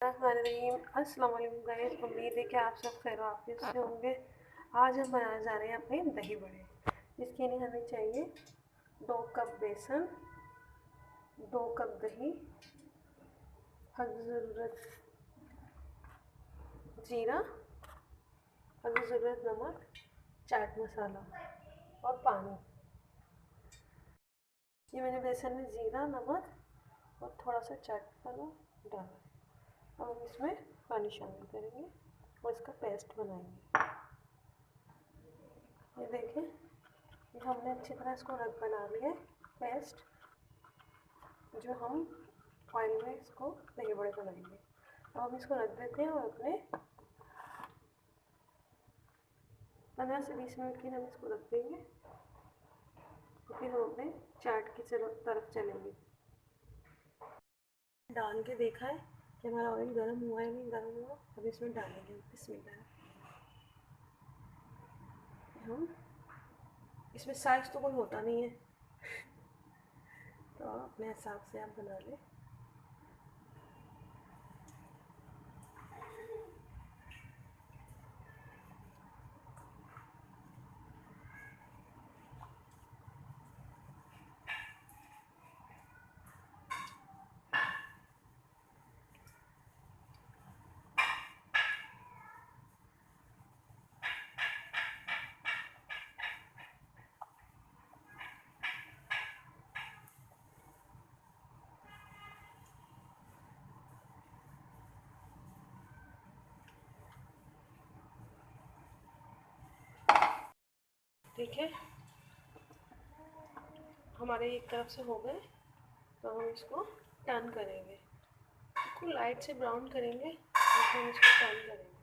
अस्सलाम वालेकुम गाइस, उम्मीद है कि आप सब खैर वाफियत से होंगे। आज हम बनाने जा रहे हैं अपने दही बड़े। इसके लिए हमें चाहिए 2 कप बेसन, 2 कप दही, हद ज़रूरत जीरा, हद ज़रूरत नमक, चाट मसाला और पानी। ये मैंने बेसन में जीरा, नमक और थोड़ा सा चाट मसाला डाला। अब हम इसमें पानी शामिल करेंगे और इसका पेस्ट बनाएंगे। ये देखें, ये हमने अच्छी तरह इसको रख बना लिया है पेस्ट, जो हम ऑयल में इसको दही बड़े बनाएंगे। अब हम इसको रख देते हैं और अपने 15 से 20 मिनट के लिए हम इसको रख देंगे। तो फिर हम अपने चाट की तरफ चलेंगे। डाल के देखा है कि हमारा ऑयल गर्म हुआ है, नहीं गर्म हुआ। अब इसमें डालेंगे बिस्मिल्लाह। हम इसमें साइज तो कोई होता नहीं है, तो अपने हिसाब से आप बना लें। ठीक है, हमारे एक तरफ से हो गए, तो हम इसको टर्न करेंगे। इसको लाइट से ब्राउन करेंगे और हम इसको टर्न करेंगे।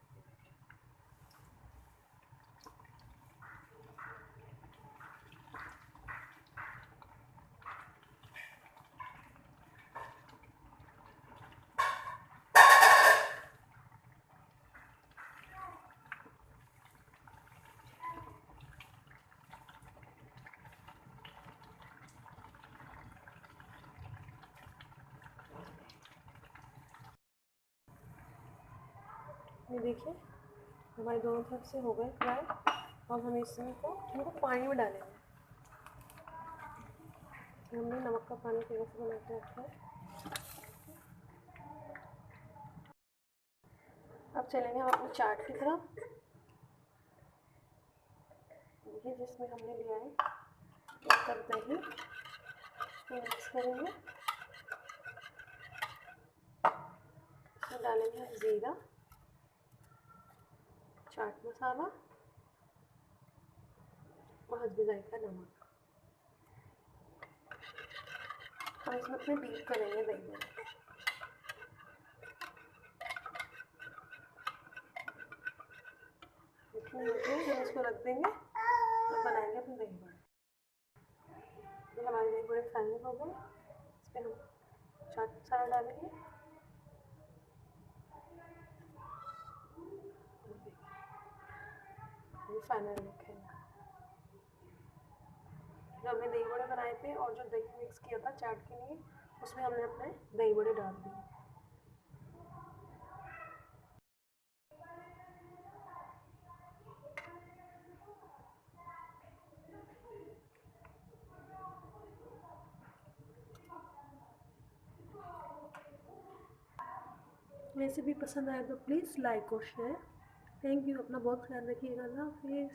ये देखिए, हमारे दोनों तरफ से हो गए फ्राई। अब हम इसमें इनको पानी में डालेंगे। हमने नमक का पानी पहले से बना के रखा है। अब चलेंगे हम अपनी चाट की तरफ। देखिए, जिसमें हमने लिया है 1 कप दही, मिक्स करेंगे। इसमें डालेंगे ज़ीरा, चाट मसाला और हस्बे जायका नमक। और इसमें अपने डीप करेंगे दही में। हम इसको रख देंगे और बनाएंगे अपने दही बड़े। ये हमारे दही बड़े फाइनल हो गए। इस पर हम चाट मसाला डालेंगे। ये फाइनल लुक है। जो हमने दही बड़े बनाए थे और जो दही मिक्स किया था चाट के लिए, उसमें हमने अपने दही बड़े डाल दिए। रेसिपी पसंद आए तो प्लीज़ लाइक और शेयर। Thank you. अपना बहुत ख्याल रखिएगा। अल्लाह हाफिज़।